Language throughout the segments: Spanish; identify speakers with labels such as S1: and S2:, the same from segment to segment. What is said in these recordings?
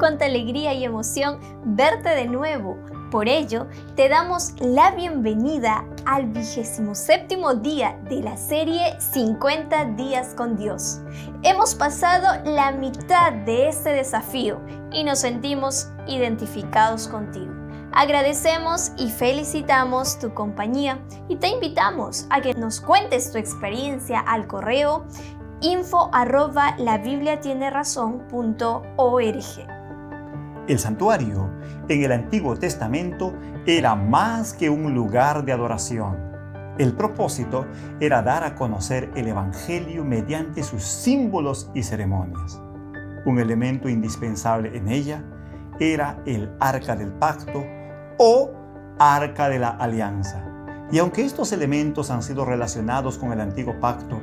S1: cuánta alegría y emoción verte de nuevo. Por ello, te damos la bienvenida al 27º día de la serie 50 días con Dios. Hemos pasado la mitad de este desafío y nos sentimos identificados contigo. Agradecemos y felicitamos tu compañía y te invitamos a que nos cuentes tu experiencia al correo info@labibliatienerazon.org.
S2: El santuario en el Antiguo Testamento era más que un lugar de adoración. El propósito era dar a conocer el Evangelio mediante sus símbolos y ceremonias. Un elemento indispensable en ella era el Arca del Pacto o Arca de la Alianza. Y aunque estos elementos han sido relacionados con el Antiguo Pacto,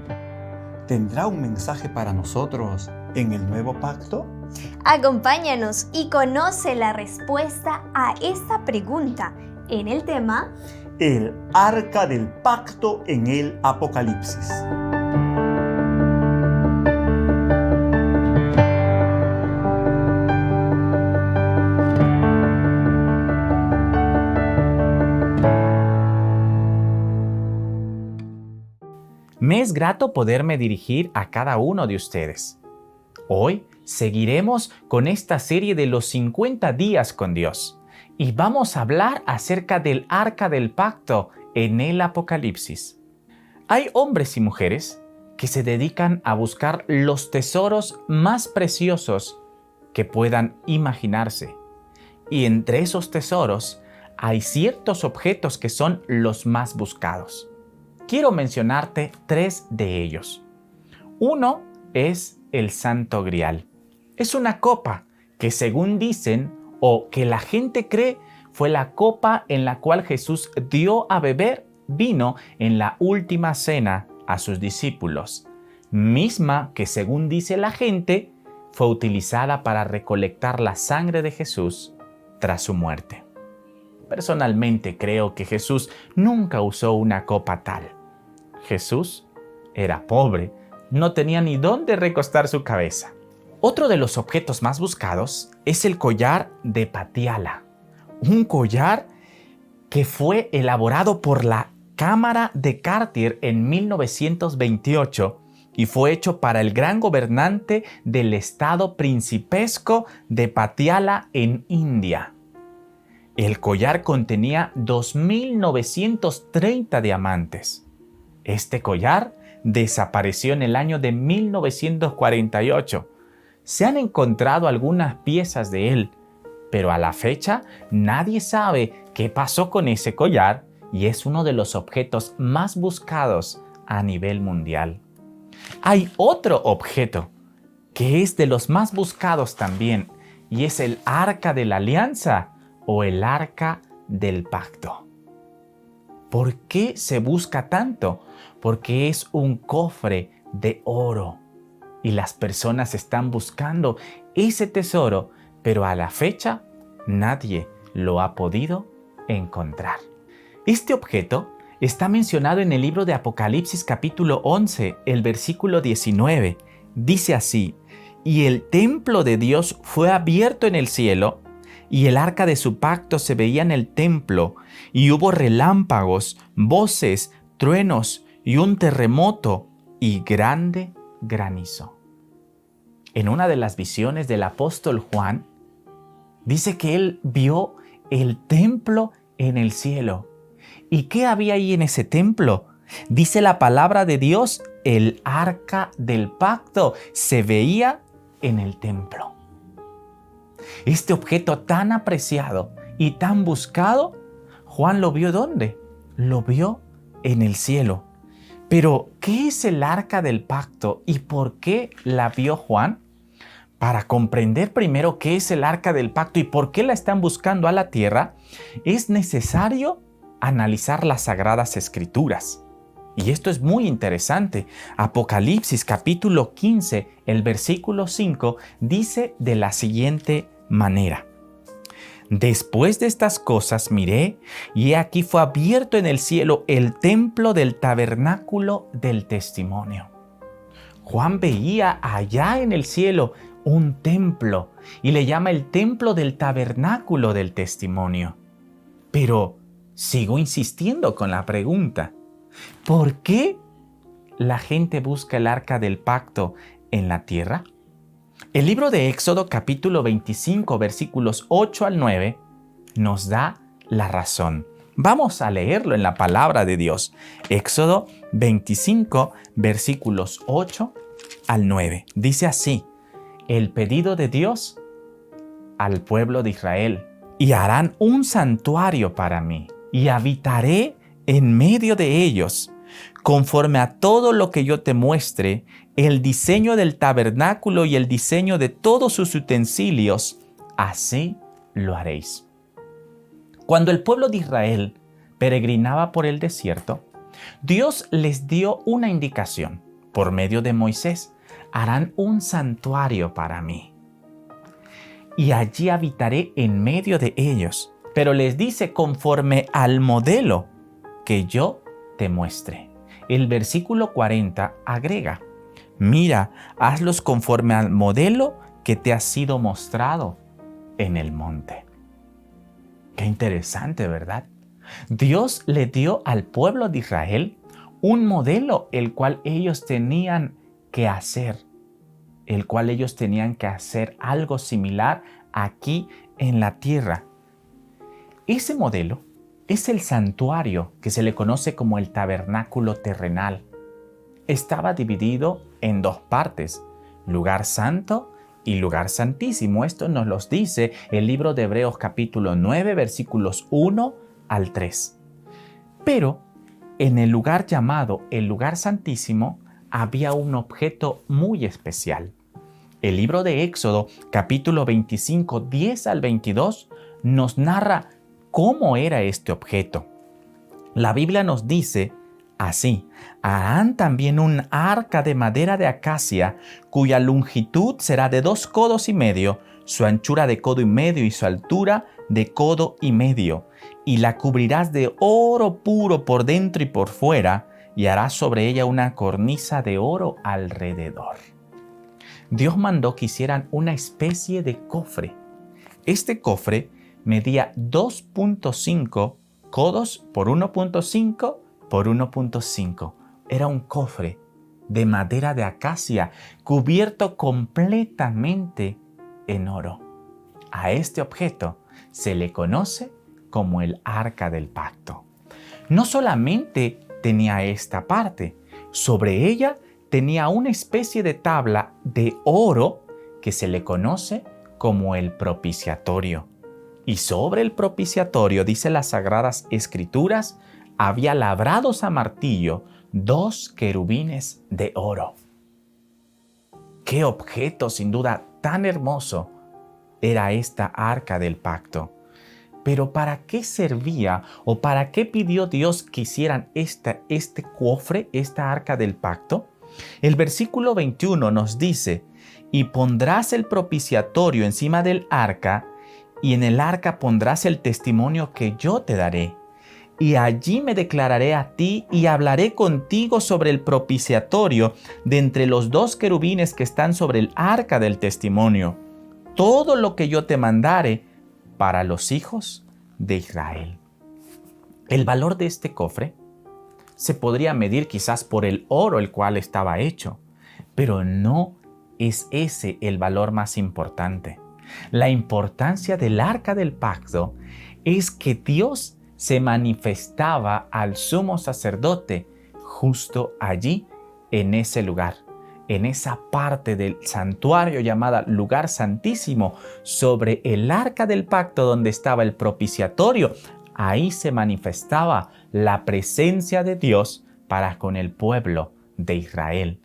S2: ¿tendrá un mensaje para nosotros en el Nuevo Pacto?
S1: Acompáñanos y conoce la respuesta a esta pregunta en el tema
S2: El Arca del Pacto en el Apocalipsis.
S3: Me es grato poderme dirigir a cada uno de ustedes. Hoy seguiremos con esta serie de los 50 días con Dios y vamos a hablar acerca del Arca del Pacto en el Apocalipsis. Hay hombres y mujeres que se dedican a buscar los tesoros más preciosos que puedan imaginarse. Y entre esos tesoros hay ciertos objetos que son los más buscados. Quiero mencionarte 3 de ellos. Uno es el Santo Grial. Es una copa que, según dicen o que la gente cree, fue la copa en la cual Jesús dio a beber vino en la última cena a sus discípulos, misma que, según dice la gente, fue utilizada para recolectar la sangre de Jesús tras su muerte. Personalmente creo que Jesús nunca usó una copa tal. Jesús era pobre, no tenía ni dónde recostar su cabeza. Otro de los objetos más buscados es el collar de Patiala, un collar que fue elaborado por la Cámara de Cartier en 1928 y fue hecho para el gran gobernante del estado principesco de Patiala en India. El collar contenía 2.930 diamantes. Este collar desapareció en el año de 1948. Se han encontrado algunas piezas de él, pero a la fecha nadie sabe qué pasó con ese collar y es uno de los objetos más buscados a nivel mundial. Hay otro objeto que es de los más buscados también y es el Arca de la Alianza o el Arca del Pacto. ¿Por qué se busca tanto? Porque es un cofre de oro y las personas están buscando ese tesoro, pero a la fecha nadie lo ha podido encontrar. Este objeto está mencionado en el libro de Apocalipsis capítulo 11, el versículo 19. Dice así: y el templo de Dios fue abierto en el cielo, y el arca de su pacto se veía en el templo, y hubo relámpagos, voces, truenos, y un terremoto, y grande granizo. En una de las visiones del apóstol Juan, dice que él vio el templo en el cielo. ¿Y qué había ahí en ese templo? Dice la palabra de Dios, el arca del pacto se veía en el templo. Este objeto tan apreciado y tan buscado, Juan lo vio ¿dónde? Lo vio en el cielo. Pero, ¿qué es el arca del pacto y por qué la vio Juan? Para comprender primero qué es el arca del pacto y por qué la están buscando a la tierra, es necesario analizar las Sagradas Escrituras. Y esto es muy interesante. Apocalipsis capítulo 15, el versículo 5, dice de la siguiente manera: después de estas cosas miré, y he aquí fue abierto en el cielo el templo del tabernáculo del testimonio. Juan veía allá en el cielo un templo y le llama el templo del tabernáculo del testimonio. Pero sigo insistiendo con la pregunta, ¿por qué la gente busca el arca del pacto en la tierra? El libro de Éxodo capítulo 25 versículos 8 al 9 nos da la razón. Vamos a leerlo en la palabra de Dios. Éxodo 25 versículos 8 al 9. Dice así: el pedido de Dios al pueblo de Israel: y harán un santuario para mí, y habitaré en medio de ellos, conforme a todo lo que yo te muestre, el diseño del tabernáculo y el diseño de todos sus utensilios, así lo haréis. Cuando el pueblo de Israel peregrinaba por el desierto, Dios les dio una indicación por medio de Moisés: harán un santuario para mí, y allí habitaré en medio de ellos. Pero les dice: conforme al modelo que yo te muestre. El versículo 40 agrega: mira, hazlos conforme al modelo que te ha sido mostrado en el monte. Qué interesante, ¿verdad? Dios le dio al pueblo de Israel un modelo el cual ellos tenían que hacer, algo similar aquí en la tierra. Ese modelo es el santuario que se le conoce como el tabernáculo terrenal. Estaba dividido en dos partes: lugar santo y lugar santísimo. Esto nos lo dice el libro de Hebreos capítulo 9 versículos 1 al 3. Pero en el lugar llamado el lugar santísimo había un objeto muy especial. El libro de Éxodo capítulo 25 10 al 22 nos narra cómo era este objeto. La Biblia nos dice así: harán también un arca de madera de acacia, cuya longitud será de 2 codos y medio, su anchura de codo y medio y su altura de codo y medio, y la cubrirás de oro puro por dentro y por fuera, y harás sobre ella una cornisa de oro alrededor. Dios mandó que hicieran una especie de cofre. Este cofre medía 2.5 codos por 1.5 por 1.5. Era un cofre de madera de acacia cubierto completamente en oro. A este objeto se le conoce como el Arca del Pacto. No solamente tenía esta parte, sobre ella tenía una especie de tabla de oro que se le conoce como el propiciatorio. Y sobre el propiciatorio, dice las Sagradas Escrituras, había labrados a martillo 2 querubines de oro. ¡Qué objeto, sin duda, tan hermoso era esta Arca del Pacto! Pero ¿para qué servía o para qué pidió Dios que hicieran este cofre, esta Arca del Pacto? El versículo 21 nos dice: y pondrás el propiciatorio encima del arca, y en el arca pondrás el testimonio que yo te daré. Y allí me declararé a ti y hablaré contigo sobre el propiciatorio de entre los 2 querubines que están sobre el arca del testimonio. Todo lo que yo te mandare para los hijos de Israel. El valor de este cofre se podría medir quizás por el oro el cual estaba hecho, pero no es ese el valor más importante. La importancia del Arca del Pacto es que Dios se manifestaba al sumo sacerdote justo allí, en ese lugar, en esa parte del santuario llamada lugar santísimo, sobre el Arca del Pacto donde estaba el propiciatorio. Ahí se manifestaba la presencia de Dios para con el pueblo de Israel.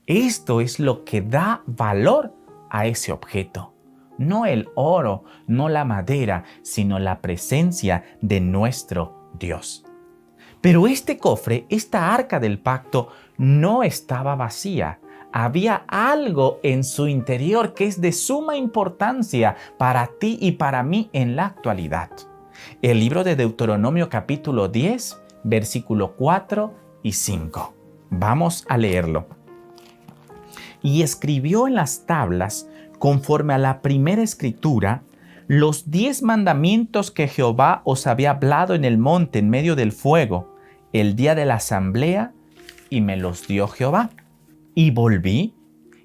S3: Esto es lo que da valor a ese objeto. No el oro, no la madera, sino la presencia de nuestro Dios. Pero este cofre, esta Arca del Pacto, no estaba vacía. Había algo en su interior que es de suma importancia para ti y para mí en la actualidad. El libro de Deuteronomio capítulo 10, versículo 4 y 5. Vamos a leerlo. Y escribió en las tablas conforme a la primera escritura, los 10 mandamientos que Jehová os había hablado en el monte en medio del fuego, el día de la asamblea, y me los dio Jehová. Y volví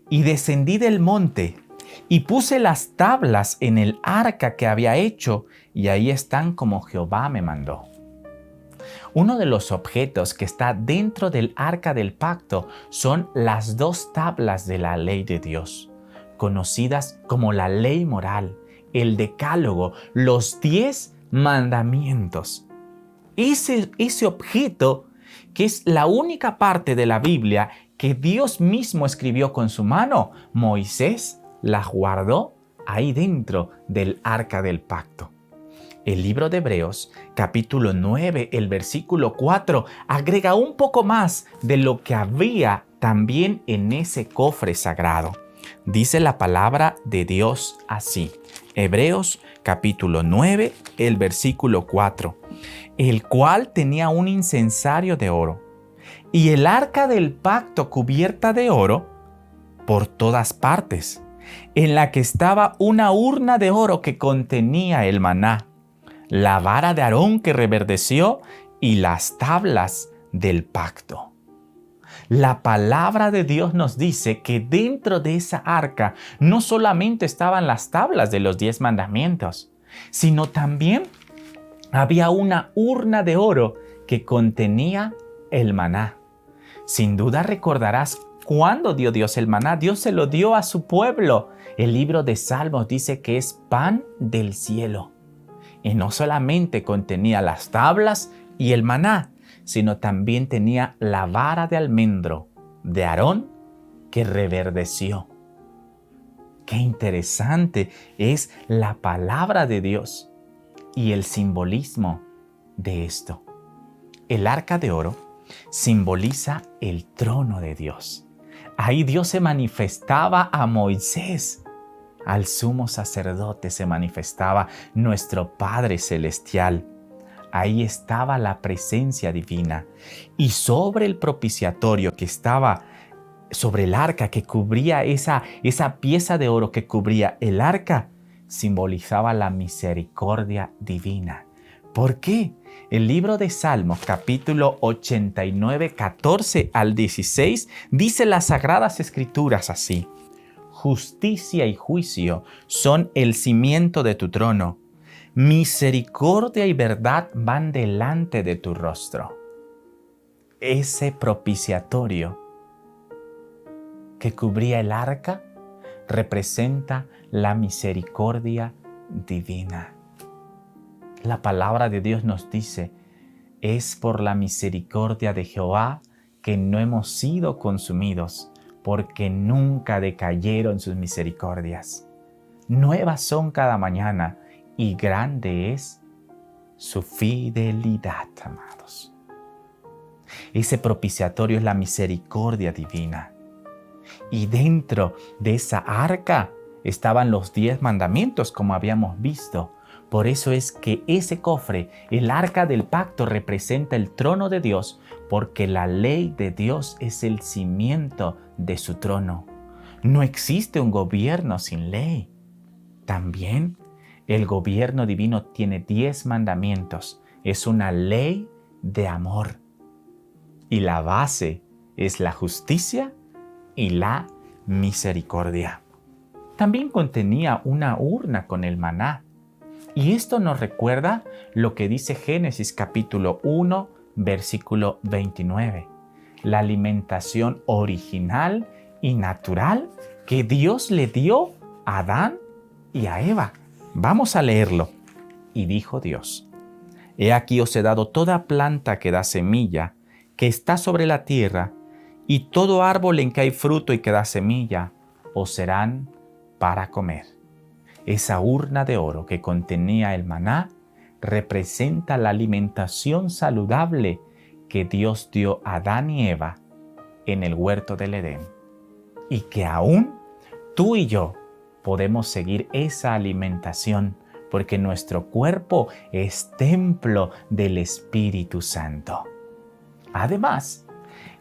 S3: y descendí del monte y puse las tablas en el arca que había hecho, y ahí están como Jehová me mandó. Uno de los objetos que está dentro del arca del pacto son las 2 tablas de la ley de Dios, conocidas como la ley moral, el decálogo, los 10 mandamientos. Ese objeto, que es la única parte de la Biblia que Dios mismo escribió con su mano, Moisés la guardó ahí dentro del arca del pacto. El libro de Hebreos, capítulo 9, el versículo 4, agrega un poco más de lo que había también en ese cofre sagrado. Dice la palabra de Dios así. Hebreos, capítulo 9, el versículo 4. El cual tenía un incensario de oro, y el arca del pacto cubierta de oro por todas partes, en la que estaba una urna de oro que contenía el maná, la vara de Aarón que reverdeció y las tablas del pacto. La palabra de Dios nos dice que dentro de esa arca no solamente estaban las tablas de los 10 mandamientos, sino también había una urna de oro que contenía el maná. Sin duda recordarás cuándo dio Dios el maná. Dios se lo dio a su pueblo. El libro de Salmos dice que es pan del cielo. Y no solamente contenía las tablas y el maná, sino también tenía la vara de almendro de Aarón que reverdeció. Qué interesante es la palabra de Dios y el simbolismo de esto. El arca de oro simboliza el trono de Dios. Ahí Dios se manifestaba a Moisés. Al sumo sacerdote se manifestaba nuestro Padre Celestial. Ahí estaba la presencia divina. Y sobre el propiciatorio que estaba sobre el arca, que cubría esa pieza de oro que cubría el arca, simbolizaba la misericordia divina. ¿Por qué? El libro de Salmos, capítulo 89, 14 al 16, dice las Sagradas Escrituras así: justicia y juicio son el cimiento de tu trono. Misericordia y verdad van delante de tu rostro. Ese propiciatorio que cubría el arca representa la misericordia divina. La palabra de Dios nos dice: es por la misericordia de Jehová que no hemos sido consumidos, porque nunca decayeron sus misericordias. Nuevas son cada mañana, y grande es su fidelidad, amados. Ese propiciatorio es la misericordia divina. Y dentro de esa arca estaban los 10 mandamientos, como habíamos visto. Por eso es que ese cofre, el arca del pacto, representa el trono de Dios, porque la ley de Dios es el cimiento de su trono. No existe un gobierno sin ley. También el gobierno divino tiene 10 mandamientos. Es una ley de amor. Y la base es la justicia y la misericordia. También contenía una urna con el maná. Y esto nos recuerda lo que dice Génesis capítulo 1, versículo 29. La alimentación original y natural que Dios le dio a Adán y a Eva. Vamos a leerlo. Y dijo Dios: he aquí os he dado toda planta que da semilla, que está sobre la tierra, y todo árbol en que hay fruto y que da semilla, os serán para comer. Esa urna de oro que contenía el maná representa la alimentación saludable que Dios dio a Adán y Eva en el huerto del Edén. Y que aún tú y yo podemos seguir esa alimentación, porque nuestro cuerpo es templo del Espíritu Santo. Además,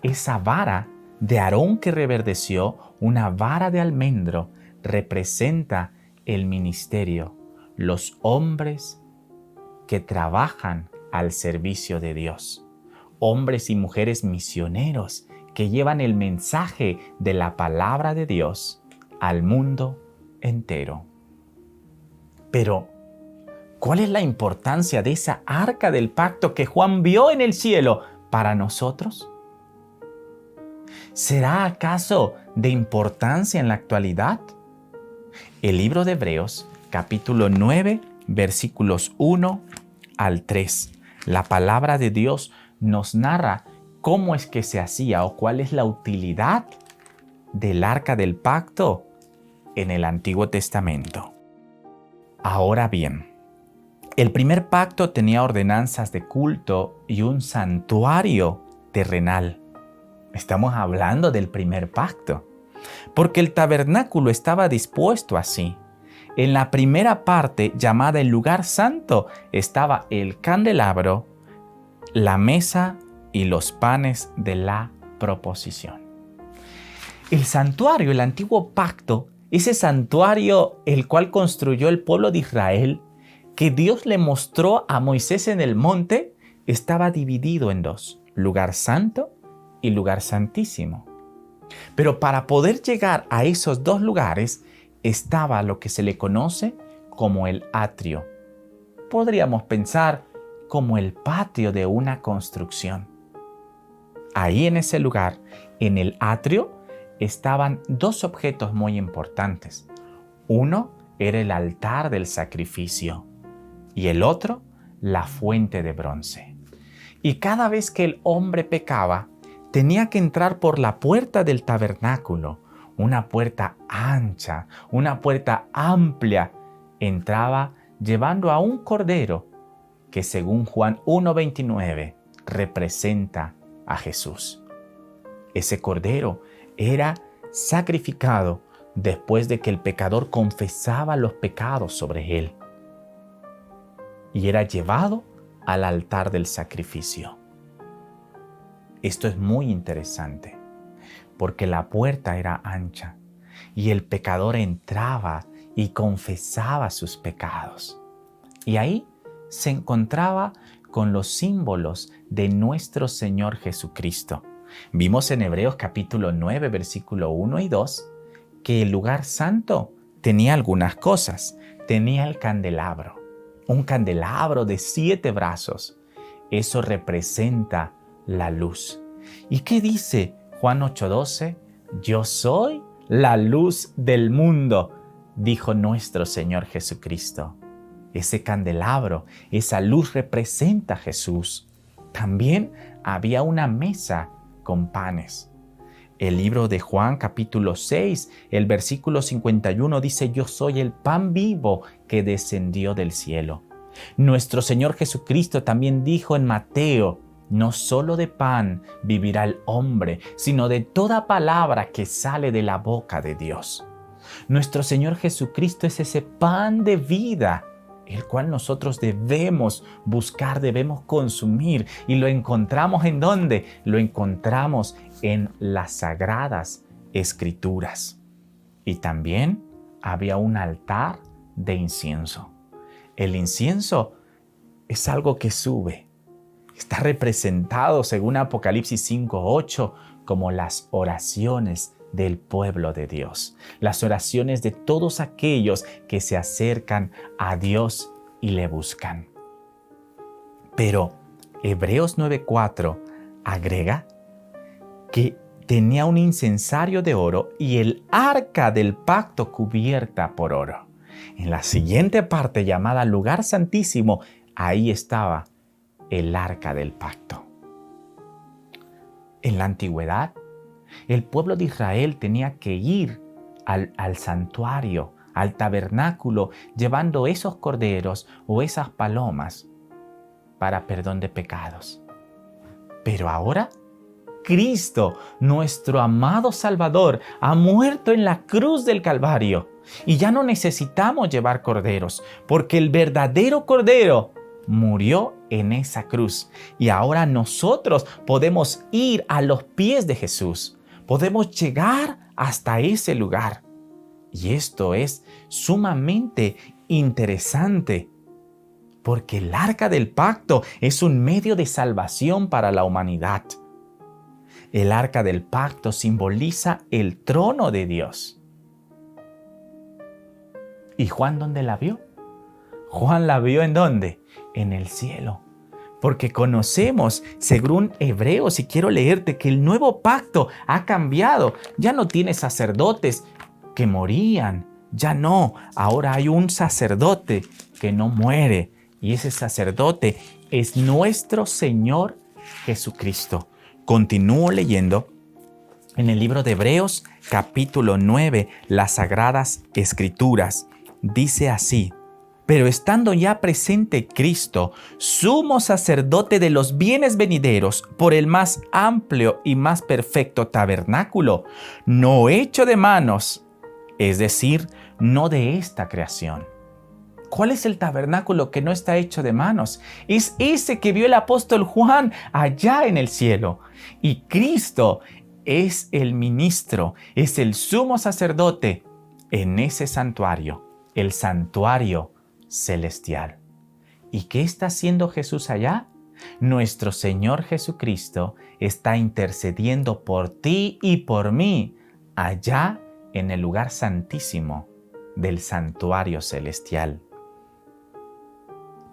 S3: esa vara de Aarón que reverdeció, una vara de almendro, representa el ministerio, los hombres que trabajan al servicio de Dios, hombres y mujeres misioneros que llevan el mensaje de la palabra de Dios al mundo entero. Pero, ¿cuál es la importancia de esa arca del pacto que Juan vio en el cielo para nosotros? ¿Será acaso de importancia en la actualidad? El libro de Hebreos, capítulo 9, versículos 1 al 3. La palabra de Dios nos narra cómo es que se hacía o cuál es la utilidad del arca del pacto en el Antiguo Testamento. Ahora bien, el primer pacto tenía ordenanzas de culto y un santuario terrenal. Estamos hablando del primer pacto, porque el tabernáculo estaba dispuesto así. En la primera parte, llamada el lugar santo, estaba el candelabro, la mesa y los panes de la proposición. El santuario, el antiguo pacto, ese santuario el cual construyó el pueblo de Israel, que Dios le mostró a Moisés en el monte, estaba dividido en dos, lugar santo y lugar santísimo. Pero para poder llegar a esos dos lugares estaba lo que se le conoce como el atrio. Podríamos pensar como el patio de una construcción. Ahí en ese lugar, en el atrio, estaban dos objetos muy importantes. Uno era el altar del sacrificio y el otro, la fuente de bronce. Y cada vez que el hombre pecaba, tenía que entrar por la puerta del tabernáculo, una puerta ancha, una puerta amplia. Entraba llevando a un cordero que, según Juan 1:29, representa a Jesús. Ese cordero era sacrificado después de que el pecador confesaba los pecados sobre él y era llevado al altar del sacrificio. Esto es muy interesante porque la puerta era ancha y el pecador entraba y confesaba sus pecados. Y ahí se encontraba con los símbolos de nuestro Señor Jesucristo. Vimos en Hebreos capítulo 9, versículo 1 y 2, que el lugar santo tenía algunas cosas. Tenía el candelabro, un candelabro de 7 brazos. Eso representa la luz. ¿Y qué dice Juan 8:12? Yo soy la luz del mundo, dijo nuestro Señor Jesucristo. Ese candelabro, esa luz representa a Jesús. También había una mesa con panes. El libro de Juan capítulo 6, el versículo 51 dice: yo soy el pan vivo que descendió del cielo. Nuestro Señor Jesucristo también dijo en Mateo: no solo de pan vivirá el hombre, sino de toda palabra que sale de la boca de Dios. Nuestro Señor Jesucristo es ese pan de vida, el cual nosotros debemos buscar, debemos consumir. ¿Y lo encontramos en dónde? Lo encontramos en las Sagradas Escrituras. Y también había un altar de incienso. El incienso es algo que sube. Está representado, según Apocalipsis 5:8, como las oraciones del pueblo de Dios, las oraciones de todos aquellos que se acercan a Dios y le buscan. Pero Hebreos 9:4 agrega que tenía un incensario de oro y el arca del pacto cubierta por oro. En la siguiente parte, llamada lugar santísimo, ahí estaba el arca del pacto. En la antigüedad, el pueblo de Israel tenía que ir al santuario, al tabernáculo, llevando esos corderos o esas palomas para perdón de pecados. Pero ahora, Cristo, nuestro amado Salvador, ha muerto en la cruz del Calvario y ya no necesitamos llevar corderos, porque el verdadero cordero murió en esa cruz. Y ahora nosotros podemos ir a los pies de Jesús. Podemos llegar hasta ese lugar. Y esto es sumamente interesante, porque el arca del pacto es un medio de salvación para la humanidad. El arca del pacto simboliza el trono de Dios. ¿Y Juan dónde la vio? Juan la vio ¿en dónde? En el cielo. Porque conocemos, según Hebreos, y quiero leerte, que el nuevo pacto ha cambiado. Ya no tiene sacerdotes que morían. Ya no. Ahora hay un sacerdote que no muere. Y ese sacerdote es nuestro Señor Jesucristo. Continúo leyendo en el libro de Hebreos, capítulo 9, las Sagradas Escrituras. Dice así: pero estando ya presente Cristo, sumo sacerdote de los bienes venideros, por el más amplio y más perfecto tabernáculo, no hecho de manos, es decir, no de esta creación. ¿Cuál es el tabernáculo que no está hecho de manos? Es ese que vio el apóstol Juan allá en el cielo. Y Cristo es el ministro, es el sumo sacerdote en ese santuario, el santuario celestial. ¿Y qué está haciendo Jesús allá? Nuestro Señor Jesucristo está intercediendo por ti y por mí allá en el lugar santísimo del santuario celestial.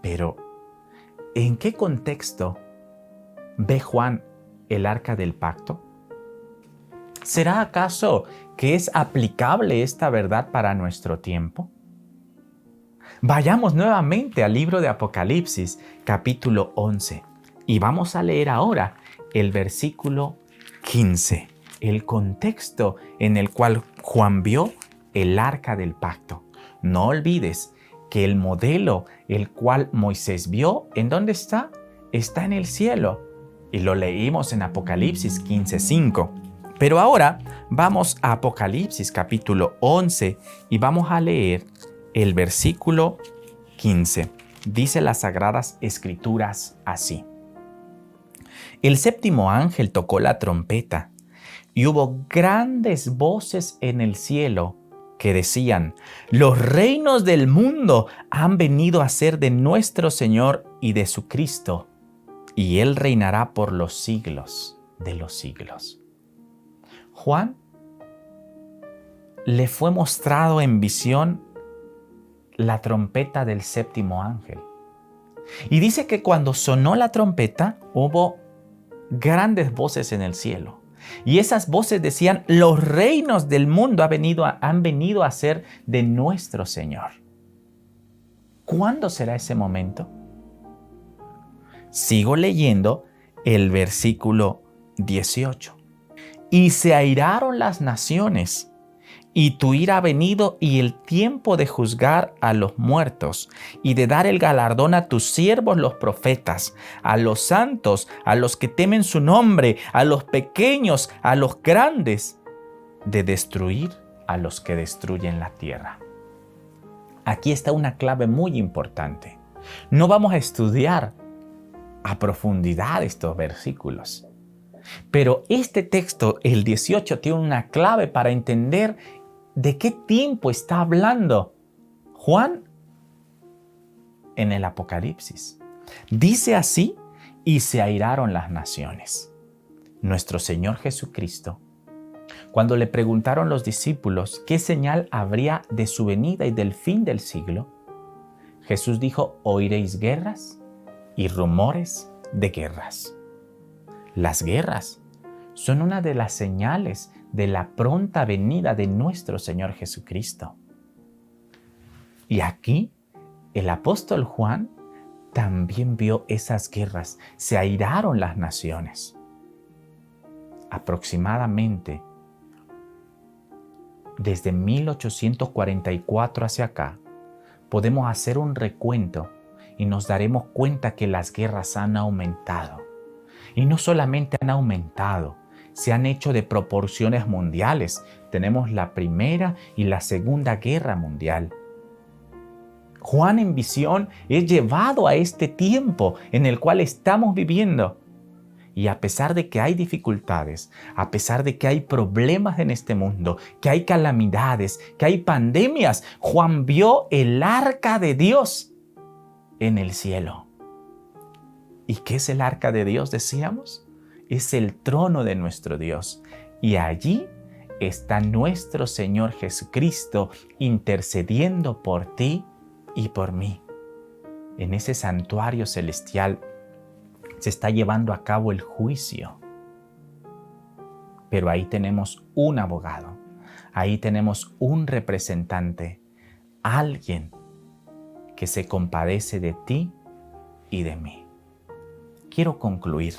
S3: Pero, ¿en qué contexto ve Juan el arca del pacto? ¿Será acaso que es aplicable esta verdad para nuestro tiempo? Vayamos nuevamente al libro de Apocalipsis, capítulo 11, y vamos a leer ahora el versículo 15, el contexto en el cual Juan vio el arca del pacto. No olvides que el modelo el cual Moisés vio, ¿en dónde está? Está en el cielo. Y lo leímos en Apocalipsis 15:5. Pero ahora vamos a Apocalipsis capítulo 11 y vamos a leer el versículo 15. Dice las Sagradas Escrituras así: el séptimo ángel tocó la trompeta y hubo grandes voces en el cielo que decían: los reinos del mundo han venido a ser de nuestro Señor y de su Cristo, y Él reinará por los siglos de los siglos. Juan le fue mostrado en visión la trompeta del séptimo ángel. Y dice que cuando sonó la trompeta hubo grandes voces en el cielo. Y esas voces decían: los reinos del mundo han venido a ser de nuestro Señor. ¿Cuándo será ese momento? Sigo leyendo el versículo 18. Y se airaron las naciones, y tu ira ha venido, y el tiempo de juzgar a los muertos, y de dar el galardón a tus siervos los profetas, a los santos, a los que temen su nombre, a los pequeños, a los grandes, de destruir a los que destruyen la tierra. Aquí está una clave muy importante. No vamos a estudiar a profundidad estos versículos, pero este texto, el 18, tiene una clave para entender de qué tiempo está hablando Juan en el Apocalipsis. Dice así: y se airaron las naciones. Nuestro Señor Jesucristo, cuando le preguntaron los discípulos qué señal habría de su venida y del fin del siglo, Jesús dijo: oiréis guerras y rumores de guerras. Las guerras son una de las señales de la pronta venida de nuestro Señor Jesucristo. Y aquí el apóstol Juan también vio esas guerras. Se airaron las naciones. Aproximadamente desde 1844 hacia acá, podemos hacer un recuento y nos daremos cuenta que las guerras han aumentado. Y no solamente han aumentado, se han hecho de proporciones mundiales. Tenemos la Primera y la Segunda Guerra Mundial. Juan en visión es llevado a este tiempo en el cual estamos viviendo. Y a pesar de que hay dificultades, a pesar de que hay problemas en este mundo, que hay calamidades, que hay pandemias, Juan vio el arca de Dios en el cielo. ¿Y qué es el arca de Dios, decíamos? Es el trono de nuestro Dios. Y allí está nuestro Señor Jesucristo intercediendo por ti y por mí. En ese santuario celestial se está llevando a cabo el juicio. Pero ahí tenemos un abogado, ahí tenemos un representante, alguien que se compadece de ti y de mí. Quiero concluir.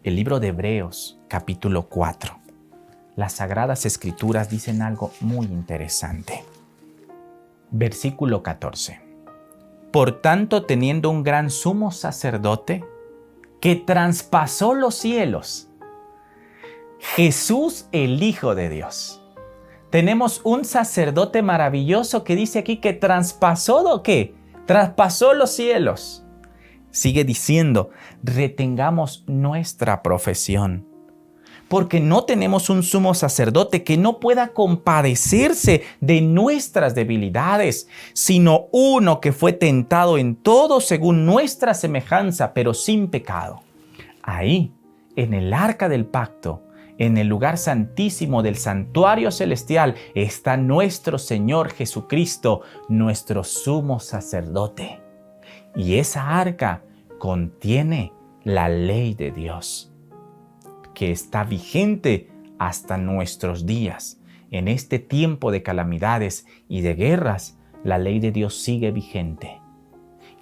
S3: El libro de Hebreos, capítulo 4. Las Sagradas Escrituras dicen algo muy interesante. Versículo 14. Por tanto, teniendo un gran sumo sacerdote que traspasó los cielos, Jesús, el Hijo de Dios. Tenemos un sacerdote maravilloso que dice aquí que traspasó ¿qué? Traspasó los cielos. Sigue diciendo, retengamos nuestra profesión, porque no tenemos un sumo sacerdote que no pueda compadecerse de nuestras debilidades, sino uno que fue tentado en todo según nuestra semejanza, pero sin pecado. Ahí, en el arca del pacto, en el lugar santísimo del santuario celestial, está nuestro Señor Jesucristo, nuestro sumo sacerdote. Y esa arca contiene la ley de Dios, que está vigente hasta nuestros días. En este tiempo de calamidades y de guerras, la ley de Dios sigue vigente.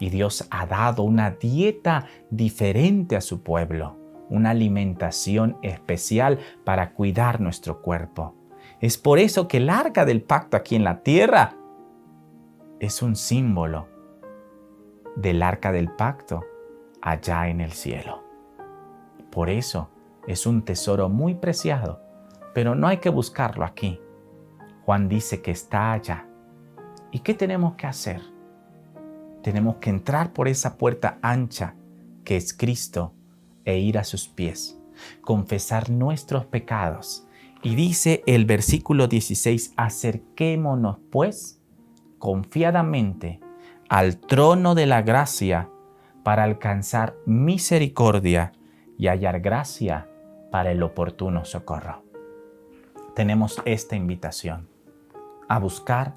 S3: Y Dios ha dado una dieta diferente a su pueblo, una alimentación especial para cuidar nuestro cuerpo. Es por eso que el arca del pacto aquí en la tierra es un símbolo del arca del pacto allá en el cielo. Por eso es un tesoro muy preciado, pero no hay que buscarlo aquí. Juan dice que está allá. ¿Y qué tenemos que hacer? Tenemos que entrar por esa puerta ancha que es Cristo e ir a sus pies, confesar nuestros pecados. Y dice el versículo 16, acerquémonos pues confiadamente al trono de la gracia para alcanzar misericordia y hallar gracia para el oportuno socorro. Tenemos esta invitación a buscar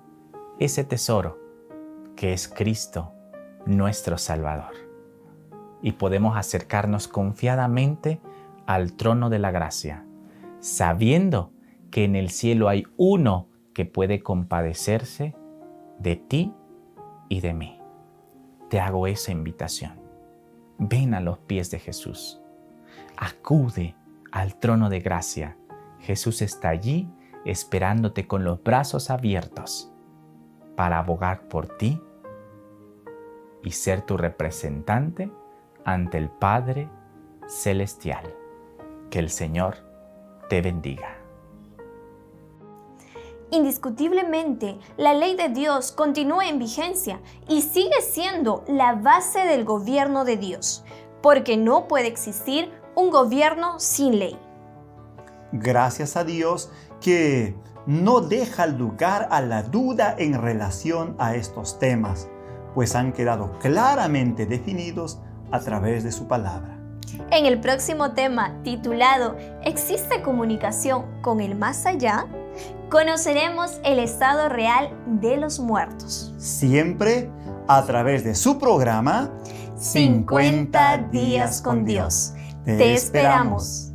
S3: ese tesoro que es Cristo, nuestro Salvador. Y podemos acercarnos confiadamente al trono de la gracia, sabiendo que en el cielo hay uno que puede compadecerse de ti y de mí. Te hago esa invitación. Ven a los pies de Jesús. Acude al trono de gracia. Jesús está allí esperándote con los brazos abiertos para abogar por ti y ser tu representante ante el Padre Celestial. Que el Señor te bendiga.
S1: Indiscutiblemente, la ley de Dios continúa en vigencia y sigue siendo la base del gobierno de Dios, porque no puede existir un gobierno sin ley.
S2: Gracias a Dios que no deja lugar a la duda en relación a estos temas, pues han quedado claramente definidos a través de su palabra.
S1: En el próximo tema, titulado ¿Existe comunicación con el más allá?, conoceremos el estado real de los muertos.
S2: Siempre a través de su programa
S1: 50 días con Dios. Te esperamos.